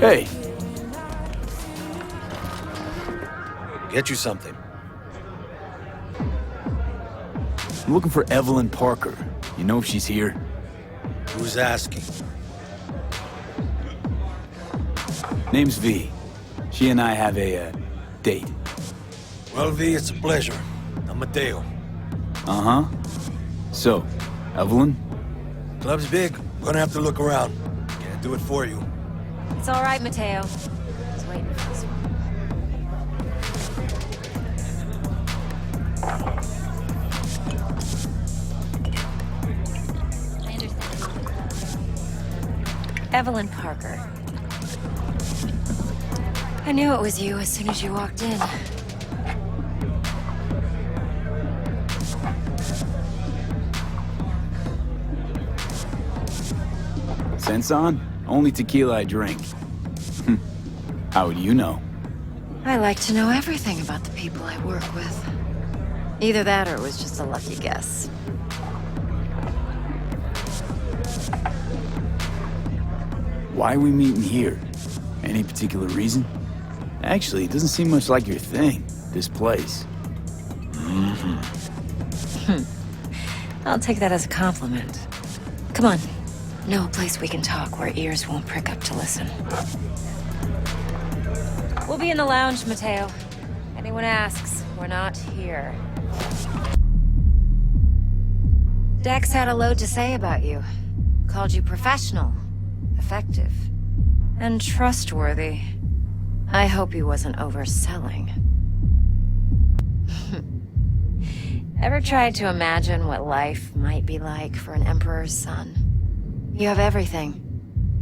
Hey, Get you something. I'm looking for Evelyn Parker. You know if she's here? Who's asking? Name's V. She and I have a, date. Well, V, it's a pleasure. I'm Mateo. Uh-huh. So, Evelyn? Club's big. Gonna have to look around. Can't do it for you. It's all right, Mateo. I was waiting for this one. I understand. Evelyn Parker. I knew it was you as soon as you walked in. Sense on? Only tequila I drink. How would you know? I like to know everything about the people I work with. Either that or it was just a lucky guess. Why are we meeting here? Any particular reason? Actually, it doesn't seem much like your thing, this place. I'll take that as a compliment. Come on. Know a place we can talk where ears won't prick up to listen. We'll be in the lounge, Mateo. Anyone asks, we're not here. Dex had a load to say about you. Called you professional, effective, and trustworthy. I hope he wasn't overselling. Ever tried to imagine what life might be like for an emperor's son? You have everything,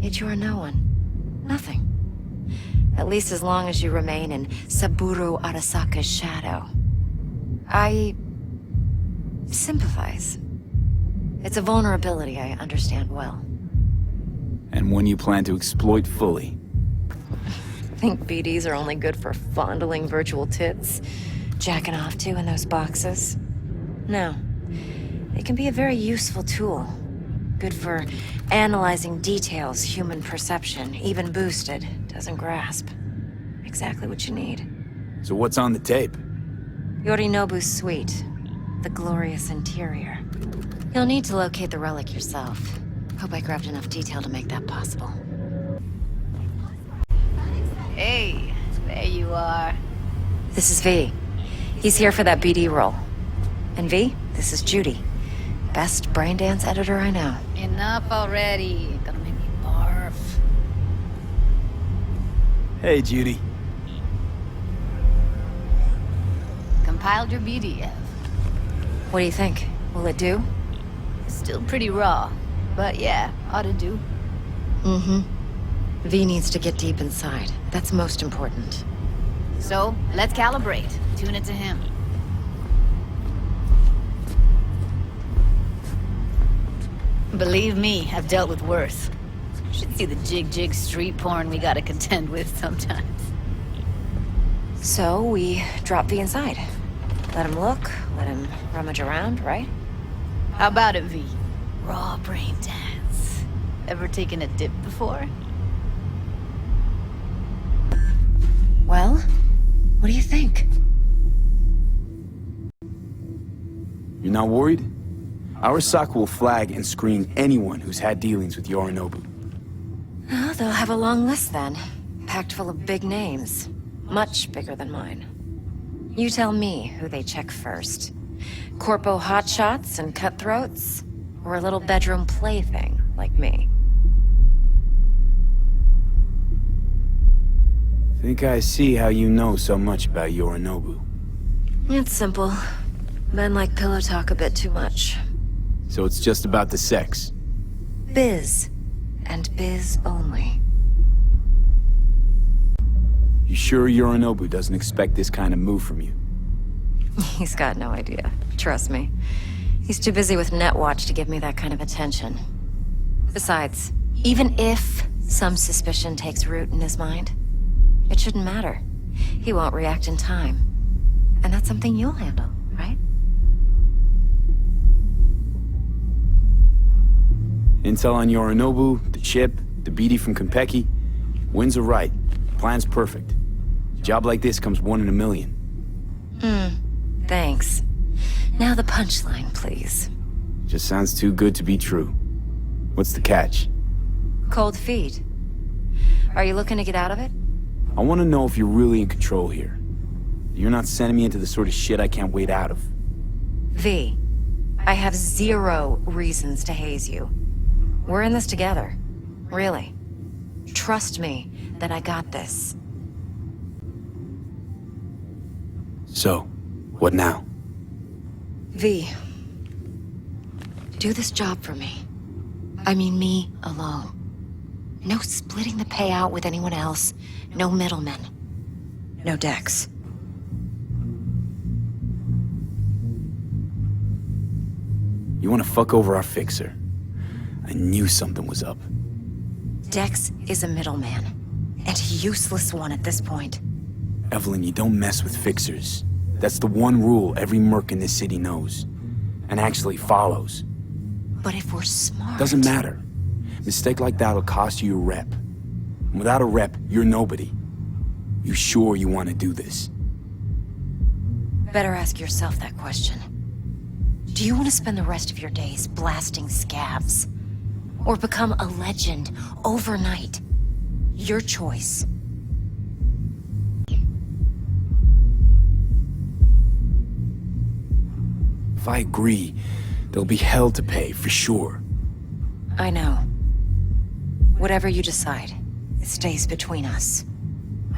yet you are no one. Nothing. At least as long as you remain in Saburo Arasaka's shadow. I sympathize. It's a vulnerability I understand well. And one you plan to exploit fully. Think BDs are only good for fondling virtual tits? Jacking off to in those boxes? No. They can be a very useful tool. Good for analyzing details human perception, even boosted, doesn't grasp. Exactly what you need. So what's on the tape? Yorinobu's suite. The glorious interior. You'll need to locate the relic yourself. Hope I grabbed enough detail to make that possible. Hey, there you are. This is V. He's here for that BD role. And V, this is Judy. Best braindance editor I know. Enough already. Gonna make me barf. Hey, Judy. Compiled your BDF. What do you think? Will it do? Still pretty raw, but yeah, ought to do. Mm-hmm. V needs to get deep inside. That's most important. So, let's calibrate. Tune it to him. Believe me, I've dealt with worse. Should see the jig street porn we gotta contend with sometimes. So, we drop V inside. Let him look, let him rummage around, right? How about it, V? Raw brain dance. Ever taken a dip before? Well, what do you think? You're not worried? Arasaka will flag and screen anyone who's had dealings with Yorinobu. Oh, they'll have a long list then. Packed full of big names. Much bigger than mine. You tell me who they check first. Corpo hotshots and cutthroats? Or a little bedroom plaything like me? Think I see how you know so much about Yorinobu. It's simple. Men like pillow talk a bit too much. So it's just about the sex. Biz. And biz only. You sure Yorinobu doesn't expect this kind of move from you? He's got no idea. Trust me. He's too busy with Netwatch to give me that kind of attention. Besides, even if some suspicion takes root in his mind, it shouldn't matter. He won't react in time. And that's something you'll handle, right? Intel on Yorinobu, the chip, the BD from Konpeki. Winds are right. Plan's perfect. Job like this comes 1 in a million. Thanks. Now the punchline, please. Just sounds too good to be true. What's the catch? Cold feet. Are you looking to get out of it? I want to know if you're really in control here. You're not sending me into the sort of shit I can't wait out of. V, I have 0 reasons to haze you. We're in this together. Really. Trust me that I got this. So, what now? V, do this job for me. I mean me alone. No splitting the payout with anyone else. No middlemen. No Dex. You want to fuck over our fixer? I knew something was up. Dex is a middleman. And a useless one at this point. Evelyn, you don't mess with fixers. That's the one rule every merc in this city knows. And actually follows. But if we're smart... Doesn't matter. Mistake like that'll cost you a rep. And without a rep, you're nobody. You sure you want to do this? Better ask yourself that question. Do you want to spend the rest of your days blasting scavs? Or become a legend overnight? Your choice. If I agree, there'll be hell to pay, for sure. I know. Whatever you decide, it stays between us.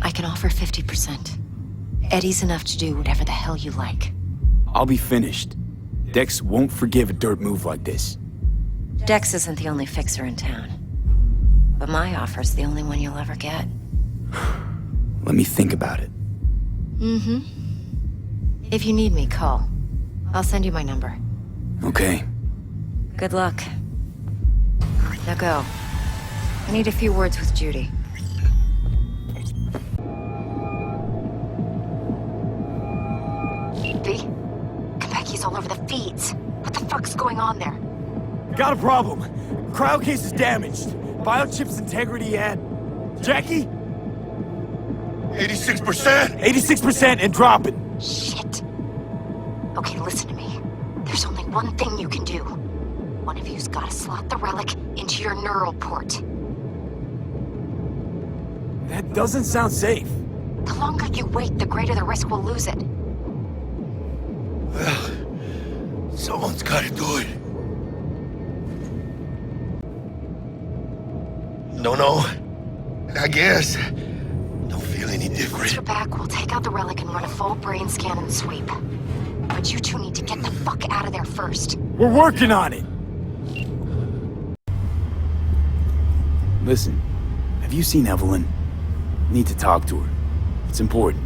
I can offer 50%. Eddie's enough to do whatever the hell you like. I'll be finished. Dex won't forgive a dirt move like this. Dex isn't the only fixer in town. But my offer's the only one you'll ever get. Let me think about it. If you need me, call. I'll send you my number. Okay. Good luck. Now go. I need a few words with Judy. V? Konpeki's all over the feeds. What the fuck's going on there? Got a problem. Cryo case is damaged. Biochip's integrity and... Jackie? 86%? 86% and dropping. Shit. Okay, listen to me. There's only one thing you can do. One of you's gotta slot the relic into your neural port. That doesn't sound safe. The longer you wait, the greater the risk we'll lose it. Well, someone's gotta do it. No. I guess. Don't feel any Once different. you're back, we'll take out the relic and run a full brain scan and sweep. But you two need to get the fuck out of there first. We're working on it. Listen, have you seen Evelyn? Need to talk to her. It's important.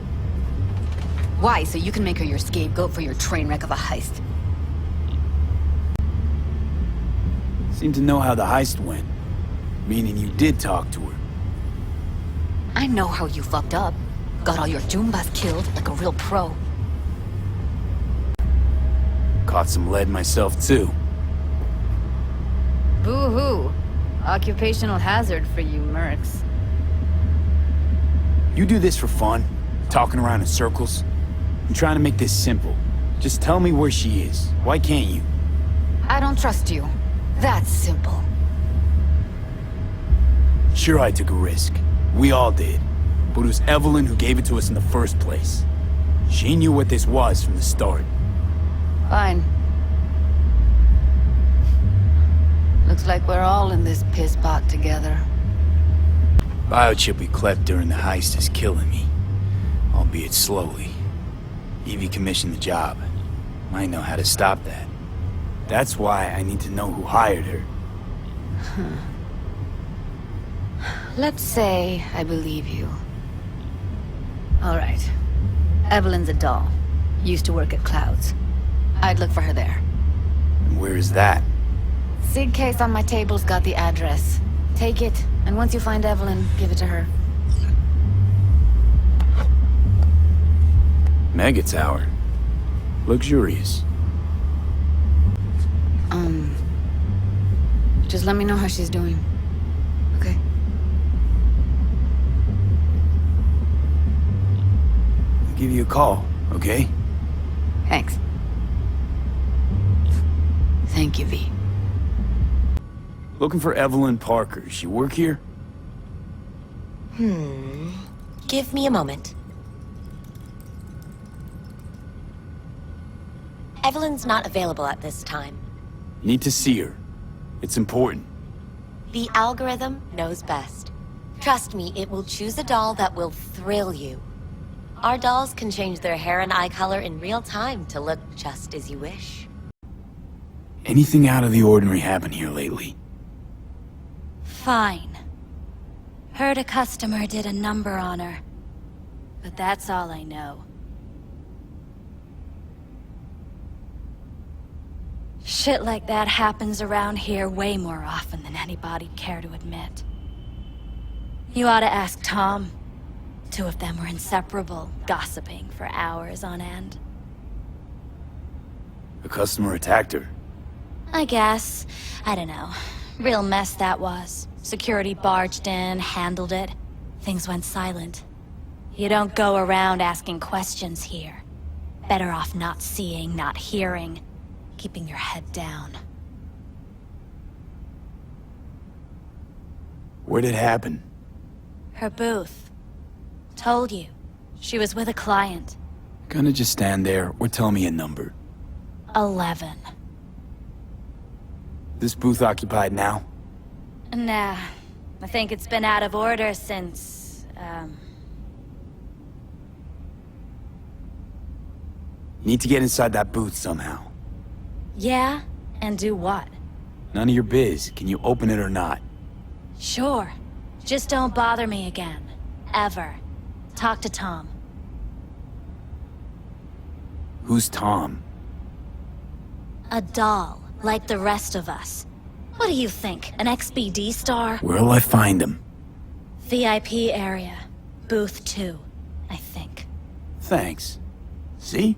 Why? So you can make her your scapegoat for your train wreck of a heist? Seem to know how the heist went. Meaning you did talk to her. I know how you fucked up. Got all your Joombas killed like a real pro. Caught some lead myself, too. Boo-hoo. Occupational hazard for you mercs. You do this for fun? Talking around in circles? I'm trying to make this simple. Just tell me where she is. Why can't you? I don't trust you. That's simple. Sure, I took a risk. We all did. But it was Evelyn who gave it to us in the first place. She knew what this was from the start. Fine. Looks like we're all in this piss pot together. Biochip we clept during the heist is killing me. Albeit slowly. Evie commissioned the job. I know how to stop that. That's why I need to know who hired her. Let's say I believe you. All right. Evelyn's a doll. Used to work at Clouds. I'd look for her there. Where is that? SIG case on my table's got the address. Take it, and once you find Evelyn, give it to her. Mega Tower. Luxurious. Just let me know how she's doing. Okay? give you a call, okay? Thanks. Thank you, V. Looking for Evelyn Parker. She work here? Give me a moment. Evelyn's not available at this time. Need to see her. It's important. The algorithm knows best. Trust me, it will choose a doll that will thrill you. Our dolls can change their hair and eye color in real time to look just as you wish. Anything out of the ordinary happen here lately? Fine. Heard a customer did a number on her. But that's all I know. Shit like that happens around here way more often than anybody'd care to admit. You ought to ask Tom. Two of them were inseparable, gossiping for hours on end. A customer attacked her. I guess. I don't know. Real mess that was. Security barged in, handled it. Things went silent. You don't go around asking questions here. Better off not seeing, not hearing. Keeping your head down. Where'd it happen? Her booth. Told you. She was with a client. Gonna just stand there or tell me a number. 11. This booth occupied now? Nah. I think it's been out of order since, Need to get inside that booth somehow. Yeah? And do what? None of your biz. Can you open it or not? Sure. Just don't bother me again. Ever. Talk to Tom. Who's Tom? A doll, like the rest of us. What do you think, an XBD star? Where'll I find him? VIP area. Booth 2, I think. Thanks. See?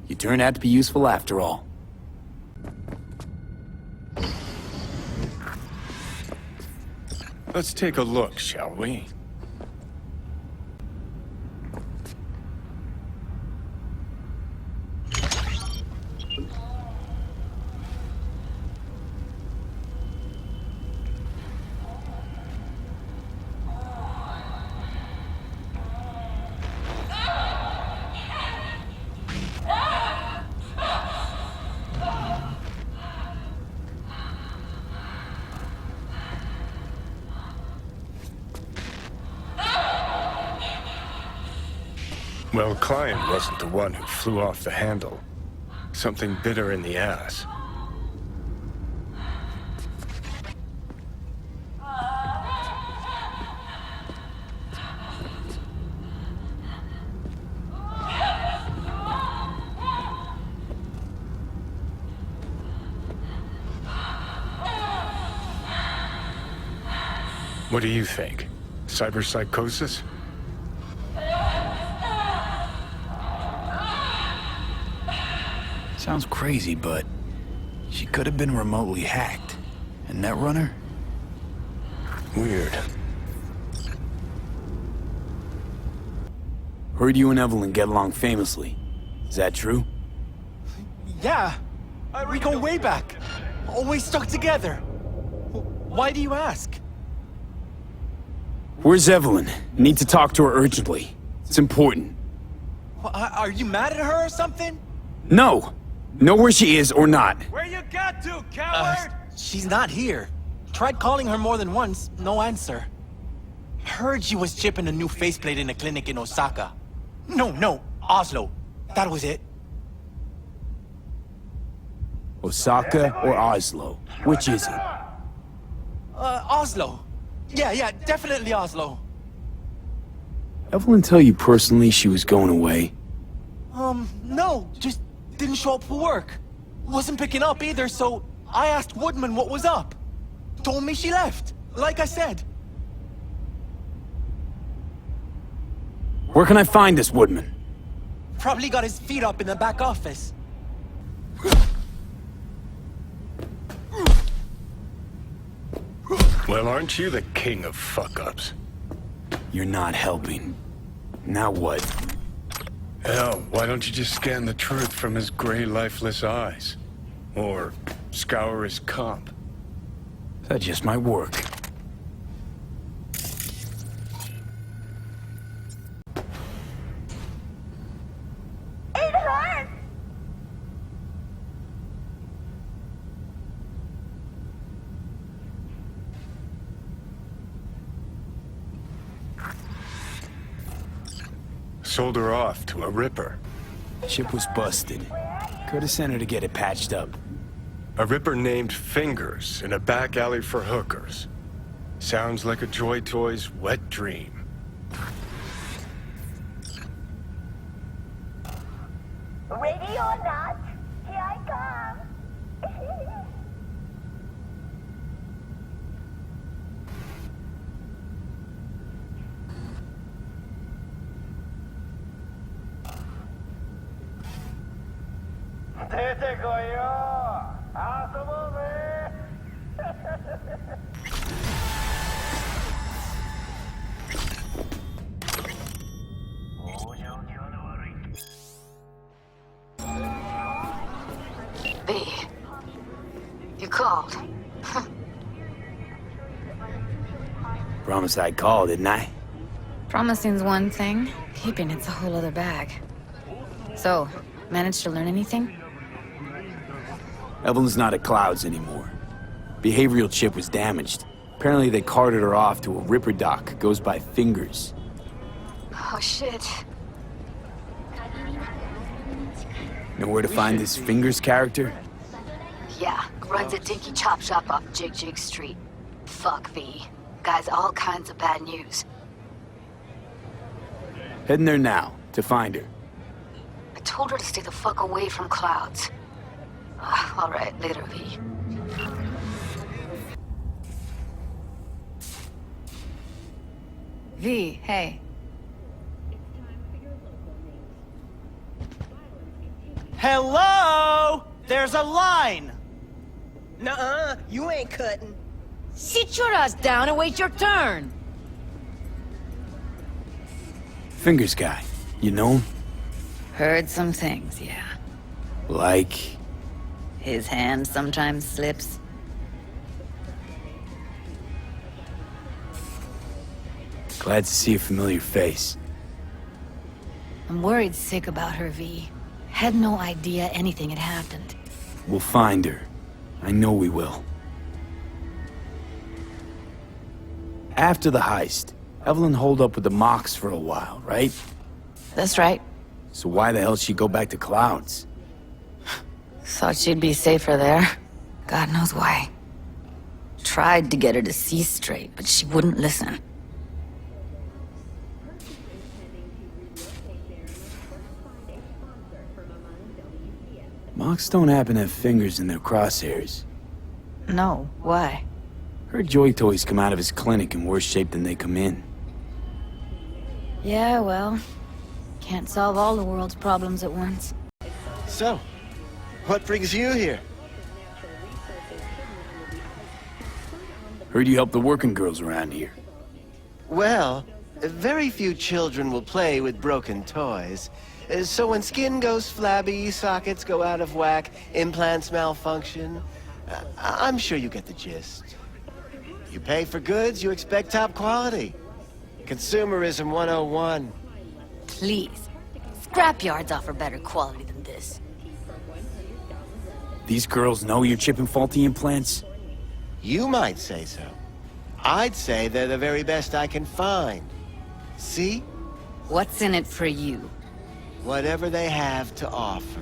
You turned out to be useful after all. Let's take a look, shall we? Well, client wasn't the one who flew off the handle. Something bit her in the ass. What do you think? Cyberpsychosis? Sounds crazy, but she could have been remotely hacked. And Netrunner? Weird. Heard you and Evelyn get along famously. Is that true? Yeah. We go way back. Always stuck together. Why do you ask? Where's Evelyn? Need to talk to her urgently. It's important. Are you mad at her or something? No! Know where she is or not. Where you got to, coward? She's not here. Tried calling her more than once, no answer. Heard she was chipping a new faceplate in a clinic in Osaka. No, Oslo. That was it. Osaka or Oslo? Which is it? Oslo. Yeah, definitely Oslo. Evelyn tell you personally she was going away? No, just didn't show up for work. Wasn't picking up either, so I asked Woodman what was up. Told me she left, like I said. Where can I find this Woodman? Probably got his feet up in the back office. Well, aren't you the king of fuck-ups? You're not helping. Now what? Hell, why don't you just scan the truth from his gray, lifeless eyes? Or scour his comp? That just might work. Sold her off to a Ripper. Ship was busted. Could've sent her to get it patched up. A Ripper named Fingers in a back alley for hookers. Sounds like a Joy Toy's wet dream. Ready or not, here I come. V, you called. Promised I'd call, didn't I? Promising's one thing, keeping it's a whole other bag. So, managed to learn anything? Evelyn's not at Clouds anymore. Behavioral chip was damaged. Apparently they carted her off to a Ripper dock. Goes by Fingers. Oh, shit. Know where to find this Fingers character? Yeah, runs a dinky chop shop off Jig Street. Fuck V. Guy's all kinds of bad news. Heading there now, to find her. I told her to stay the fuck away from Clouds. All right, later, V. V, hey. Hello? There's a line! Nuh-uh, you ain't cutting. Sit your ass down and wait your turn. Fingers guy. You know him? Heard some things, yeah. Like... His hand sometimes slips. Glad to see a familiar face. I'm worried sick about her, V. Had no idea anything had happened. We'll find her. I know we will. After the heist, Evelyn holed up with the Mox for a while, right? That's right. So why the hell she'd go back to Clouds? Thought she'd be safer there. God knows why. Tried to get her to see straight, but she wouldn't listen. Mox don't happen to have fingers in their crosshairs. No, why? Heard Joy Toys come out of his clinic in worse shape than they come in. Yeah, well, can't solve all the world's problems at once. So, what brings you here? Heard you help the working girls around here. Well, very few children will play with broken toys. So when skin goes flabby, sockets go out of whack, implants malfunction, I'm sure you get the gist. You pay for goods, you expect top quality. Consumerism 101. Please. Scrapyards offer better quality than this. These girls know you're chipping faulty implants? You might say so. I'd say they're the very best I can find. See? What's in it for you? Whatever they have to offer.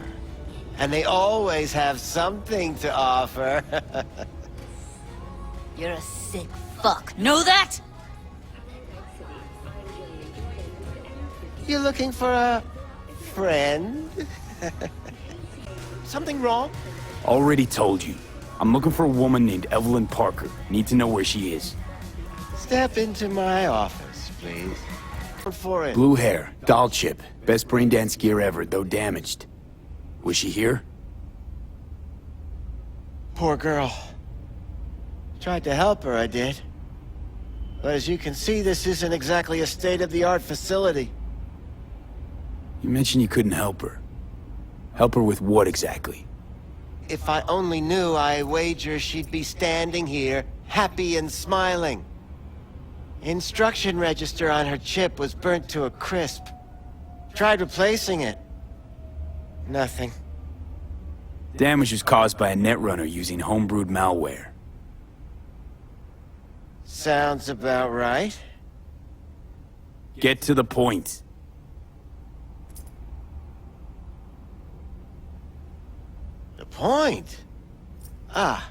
And they always have something to offer. You're a sick fuck. Know that? You looking for a friend? Something wrong? Already told you. I'm looking for a woman named Evelyn Parker. Need to know where she is. Step into my office, please. For it. Blue hair, doll chip. Best brain dance gear ever, though damaged. Was she here? Poor girl. Tried to help her, I did. But as you can see, this isn't exactly a state-of-the-art facility. You mentioned you couldn't help her. Help her with what exactly? If I only knew, I wager she'd be standing here, happy and smiling. Instruction register on her chip was burnt to a crisp. Tried replacing it. Nothing. Damage was caused by a netrunner using homebrewed malware. Sounds about right. Get to the point. The point? Ah,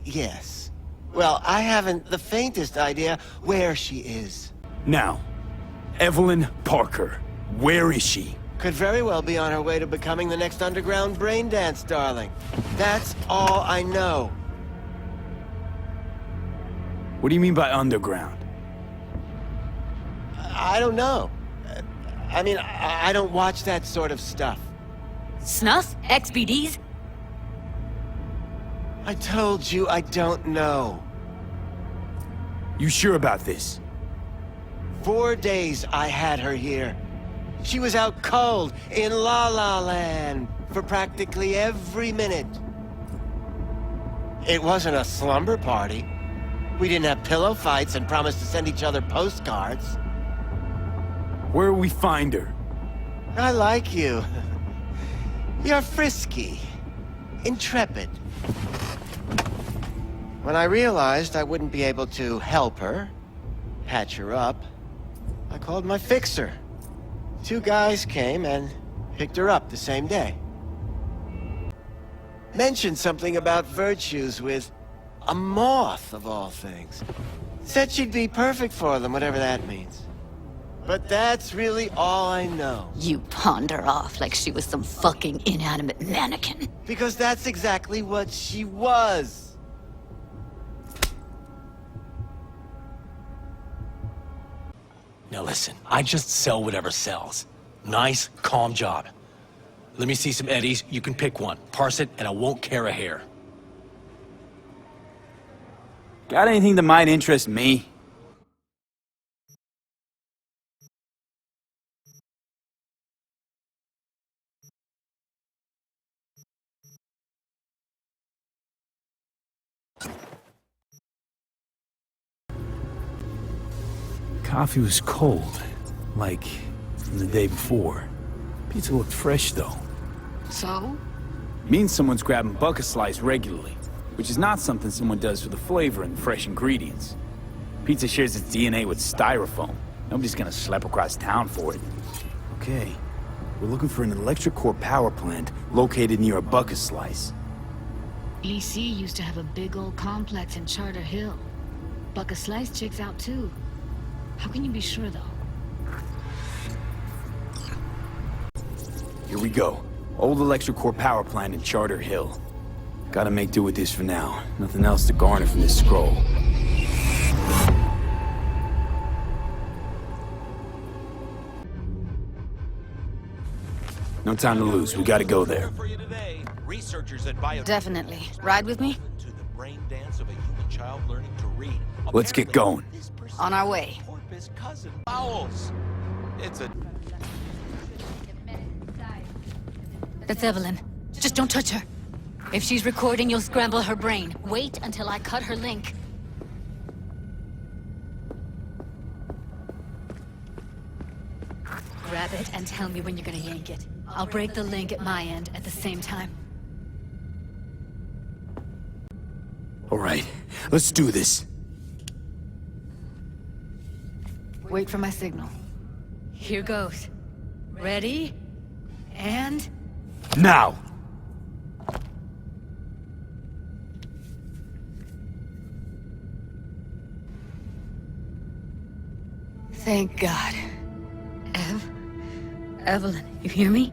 yes. Well, I haven't the faintest idea where she is. Now, Evelyn Parker, where is she? Could very well be on her way to becoming the next underground brain dance darling. That's all I know. What do you mean by underground? I don't know. I mean, I don't watch that sort of stuff. Snuff? XBDs? I told you I don't know. You sure about this? 4 days I had her here. She was out cold in La La Land for practically every minute. It wasn't a slumber party. We didn't have pillow fights and promised to send each other postcards. Where will we find her? I like you. You're frisky, intrepid. When I realized I wouldn't be able to help her, patch her up, I called my fixer. 2 guys came and picked her up the same day. Mentioned something about virtues with a moth, of all things. Said she'd be perfect for them, whatever that means. But that's really all I know. You pawned her off like she was some fucking inanimate mannequin. Because that's exactly what she was. Now listen, I just sell whatever sells. Nice, calm job. Let me see some eddies, you can pick one. Parse it, and I won't care a hair. Got anything that might interest me? Coffee was cold, like from the day before. Pizza looked fresh, though. So? Means someone's grabbing bucket slice regularly, which is not something someone does for the flavor and fresh ingredients. Pizza shares its DNA with styrofoam. Nobody's gonna schlep across town for it. Okay, we're looking for an electric core power plant located near a bucket slice. EC used to have a big old complex in Charter Hill. Bucket Slice checks out too. How can you be sure, though? Here we go. Old electric core power plant in Charter Hill. Gotta make do with this for now. Nothing else to garner from this scroll. No time to lose. We gotta go there. Definitely. Ride with me? Let's get going. On our way. That's Evelyn. Just don't touch her. If she's recording, you'll scramble her brain. Wait until I cut her link. Grab it and tell me when you're gonna yank it. I'll break the link at my end at the same time. All right, let's do this. Wait for my signal. Here goes. Ready? And... Now! Thank God. Evelyn, you hear me?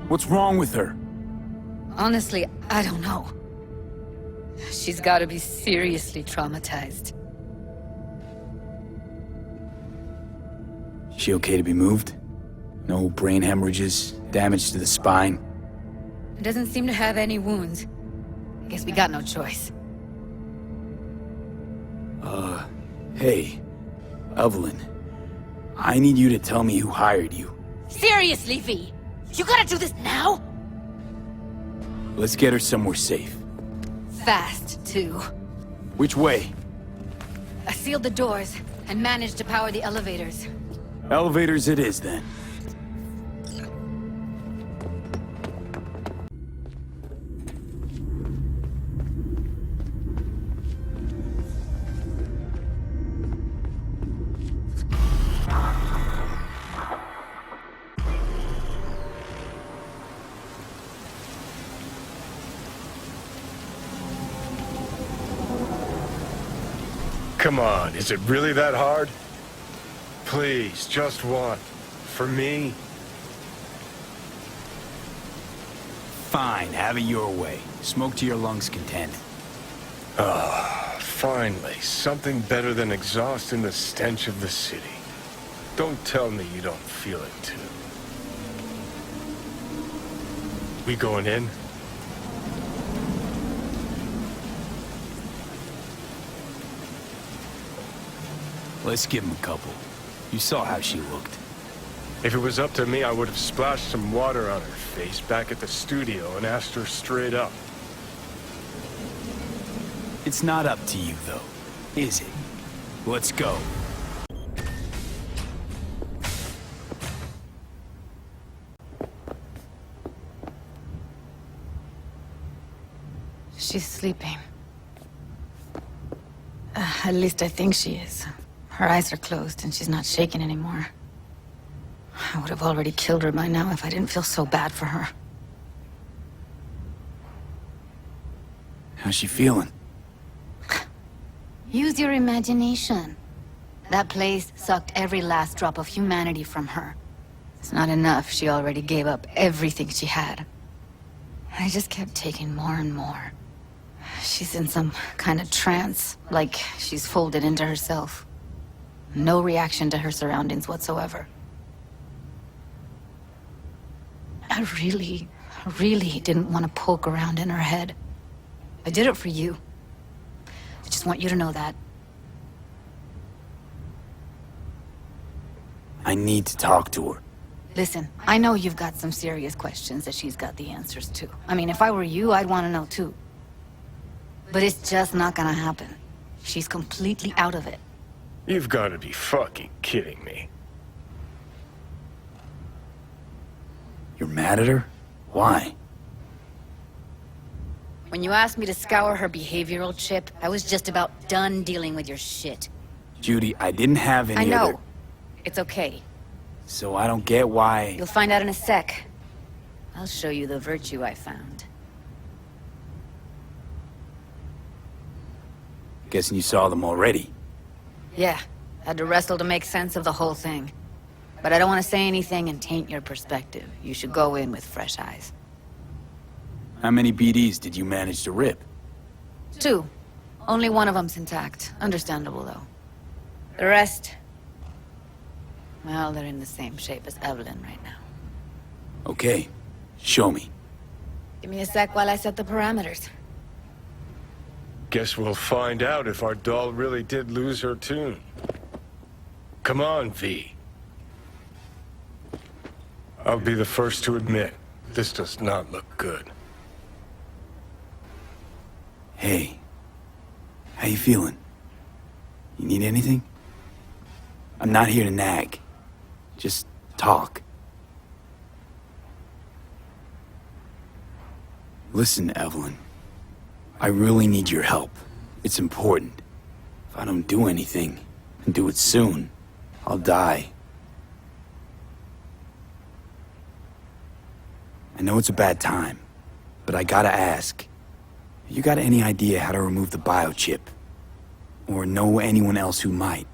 What's wrong with her? Honestly, I don't know. She's gotta be seriously traumatized. She okay to be moved? No brain hemorrhages, damage to the spine? Doesn't seem to have any wounds. I guess we got no choice. Hey. Evelyn, I need you to tell me who hired you. Seriously, V? You gotta do this now? Let's get her somewhere safe. Fast, too. Which way? I sealed the doors and managed to power the elevators. Elevators it is, then. Come on, is it really that hard? Please, just one. For me? Fine, have it your way. Smoke to your lungs' content. Finally, something better than exhaust in the stench of the city. Don't tell me you don't feel it, too. We going in? Let's give him a couple. You saw how she looked. If it was up to me, I would have splashed some water on her face back at the studio and asked her straight up. It's not up to you, though, is it? Let's go. She's sleeping. At least I think she is. Her eyes are closed and she's not shaking anymore. I would have already killed her by now if I didn't feel so bad for her. How's she feeling? Use your imagination. That place sucked every last drop of humanity from her. It's not enough. She already gave up everything she had. I just kept taking more and more. She's in some kind of trance, like she's folded into herself. No reaction to her surroundings whatsoever. I really didn't want to poke around in her head. I did it for you. I just want you to know that. I need to talk to her. Listen, I know you've got some serious questions that she's got the answers to. I mean, if I were you, I'd want to know too. But it's just not gonna happen. She's completely out of it. You've got to be fucking kidding me. You're mad at her? Why? When you asked me to scour her behavioral chip, I was just about done dealing with your shit. Judy, I didn't have any I know. other... It's okay. So I don't get why... You'll find out in a sec. I'll show you the virtue I found. Guessing you saw them already. Yeah, had to wrestle to make sense of the whole thing. But I don't want to say anything and taint your perspective. You should go in with fresh eyes. How many BDs did you manage to rip? 2. Only one of them's intact. Understandable, though. The rest... well, they're in the same shape as Evelyn right now. Okay, show me. Give me a sec while I set the parameters. Guess we'll find out if our doll really did lose her tune. Come on, V. I'll be the first to admit, this does not look good. Hey, how you feeling? You need anything? I'm not here to nag. Just talk. Listen, Evelyn. I really need your help. It's important. If I don't do anything, and do it soon, I'll die. I know it's a bad time, but I gotta ask. You got any idea how to remove the biochip? Or know anyone else who might?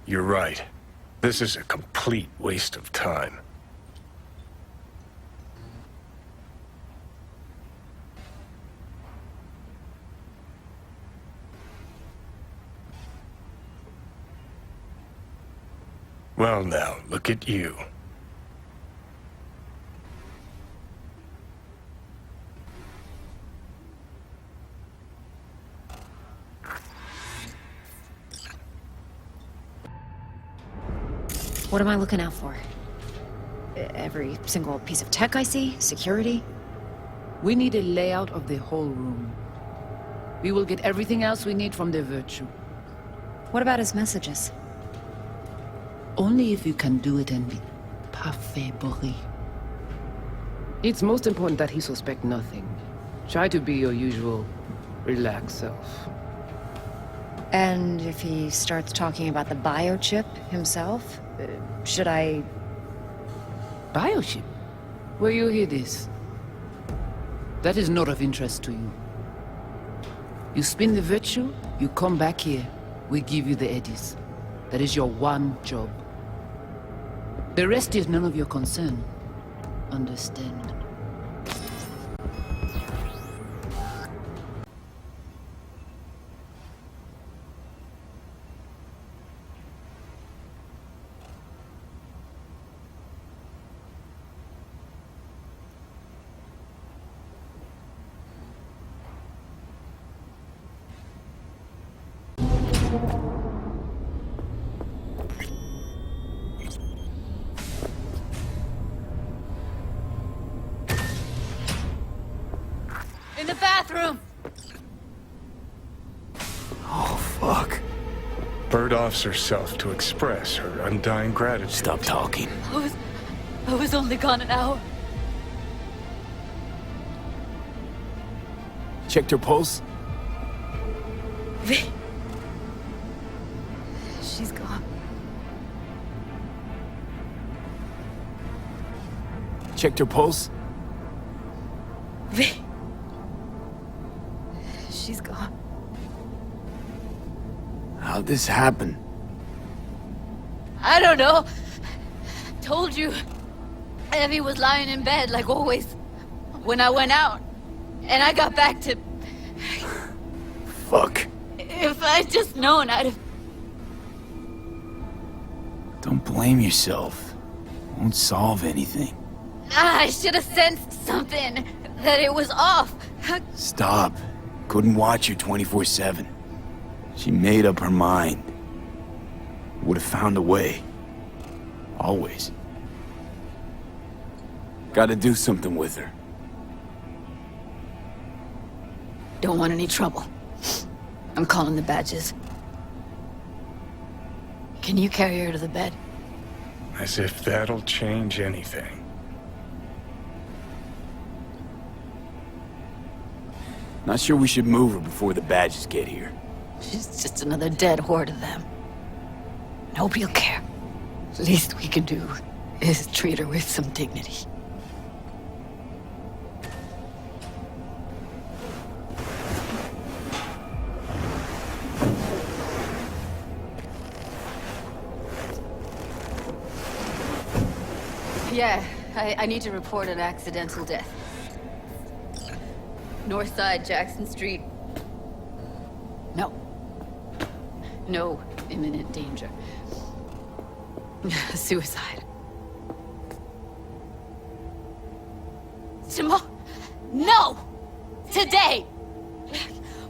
You're right. This is a complete waste of time. Well now, look at you. What am I looking out for? Every single piece of tech I see? Security? We need a layout of the whole room. We will get everything else we need from the Virtue. What about his messages? Only if you can do it in parfait bruit. It's most important that he suspect nothing. Try to be your usual, relaxed self. And if he starts talking about the biochip himself, should I... Biochip? Where you hear this? That is not of interest to you. You spin the Virtue, you come back here, we give you the eddies. That is your one job. The rest is none of your concern. Understand? In the bathroom! Oh, fuck. Bird offs herself to express her undying gratitude. Stop talking. I was only gone an hour. Checked her pulse? She's gone. Checked her pulse? She's gone. How'd this happen? I don't know. Told you. Evie was lying in bed like always. When I went out. And I got back to... Fuck. If I'd just known, I'd have... Don't blame yourself. Won't solve anything. I should have sensed something. That it was off. Stop. Couldn't watch her 24/7. She made up her mind. Would have found a way. Always. Gotta do something with her. Don't want any trouble. I'm calling the badges. Can you carry her to the bed? As if that'll change anything. Not sure we should move her before the badges get here. She's just another dead whore to them. Nobody'll care. Least we can do is treat her with some dignity. Yeah, I need to report an accidental death. North side, Jackson Street. No. No imminent danger. Suicide. Tomorrow? No! Today!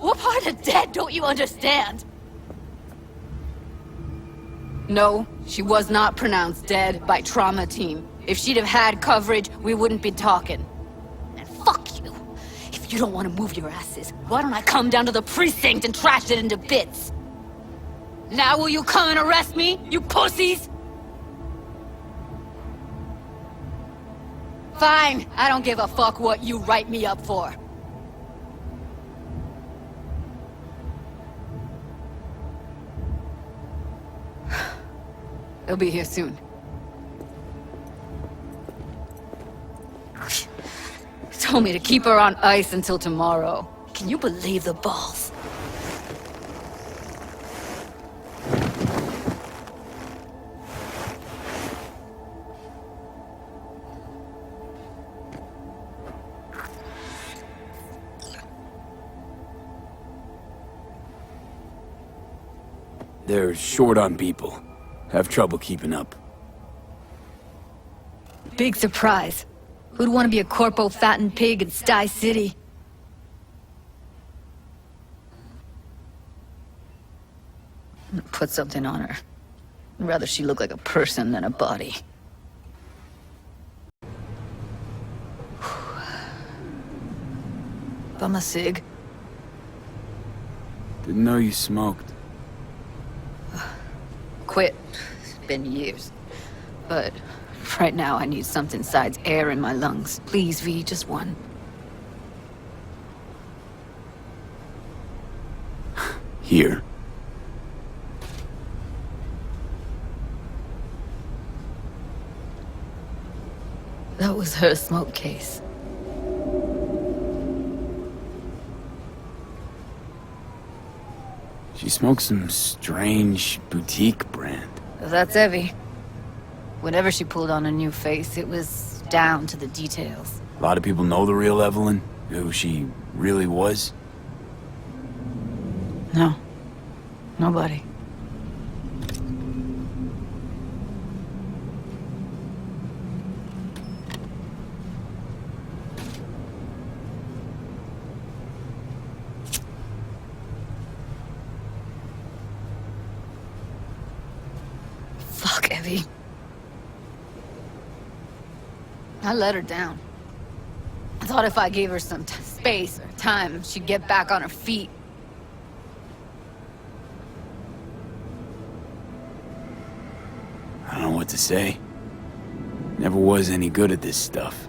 What part of dead don't you understand? No, she was not pronounced dead by trauma team. If she'd have had coverage, we wouldn't be talking. And fuck you. If you don't want to move your asses, why don't I come down to the precinct and trash it into bits? Now will you come and arrest me, you pussies? Fine, I don't give a fuck what you write me up for. They'll be here soon. Told me to keep her on ice until tomorrow. Can you believe the balls? They're short on people. Have trouble keeping up. Big surprise. Who'd want to be a corpo fattened pig in Sty City? Put something on her. I'd rather she look like a person than a body. Bum a cig. Didn't know you smoked. Quit. It's been years. But right now I need something besides air in my lungs. Please, V, just one. Here. That was her smoke case. She smokes some strange boutique brand. That's Evie. Whenever she pulled on a new face, it was down to the details. A lot of people know the real Evelyn, who she really was. No. Nobody. Fuck, Evie. I let her down. I thought if I gave her some space or time, she'd get back on her feet. I don't know what to say. Never was any good at this stuff.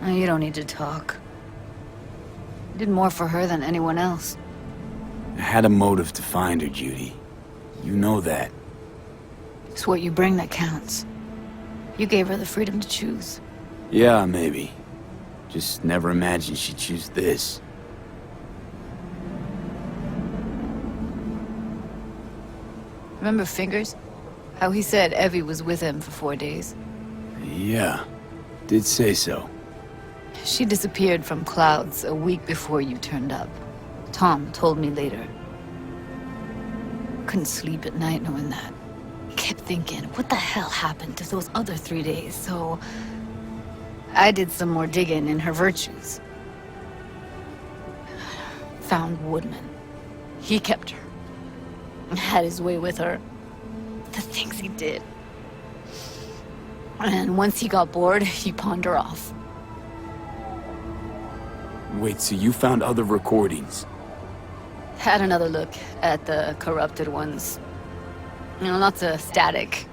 Oh, you don't need to talk. I did more for her than anyone else. I had a motive to find her, Judy. You know that. It's what you bring that counts. You gave her the freedom to choose. Yeah, maybe. Just never imagined she'd choose this. Remember Fingers? How he said Evie was with him for 4 days? Yeah, did say so. She disappeared from Clouds a week before you turned up. Tom told me later. Couldn't sleep at night knowing that. Kept thinking, what the hell happened to those other 3 days? So I did some more digging in her virtues. Found Woodman. He kept her. Had his way with her. The things he did. And once he got bored, he pawned her off. Wait, so you found other recordings? Had another look at the corrupted ones. You know, lots of static.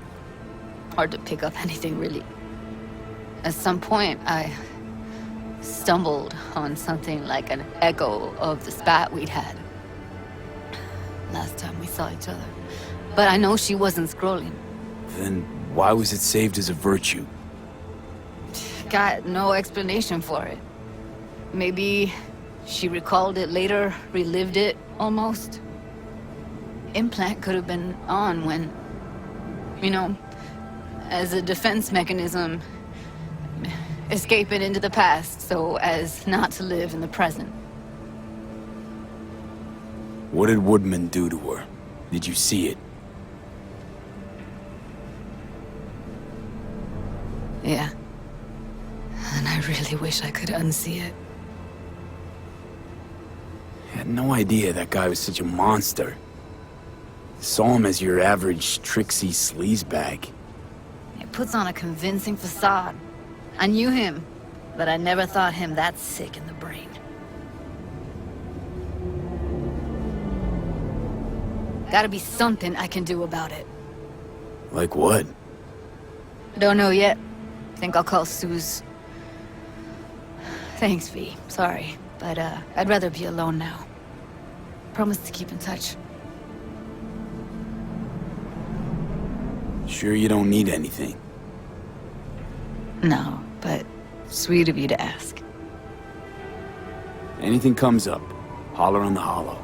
Hard to pick up anything, really. At some point, I stumbled on something like an echo of the spat we'd had. Last time we saw each other. But I know she wasn't scrolling. Then why was it saved as a virtue? Got no explanation for it. Maybe she recalled it later, relived it, almost. Implant could have been on when, you know, as a defense mechanism, escaping into the past so as not to live in the present. What did Woodman do to her? Did you see it? Yeah. And I really wish I could unsee it. I had no idea that guy was such a monster. Saw him as your average tricksy sleazebag. He puts on a convincing facade. I knew him, but I never thought him that sick in the brain. Gotta be something I can do about it. Like what? Don't know yet. Think I'll call Suze. Thanks, V. Sorry, but I'd rather be alone now. Promise to keep in touch. Sure you don't need anything? No, but sweet of you to ask. Anything comes up, holler on the hollow.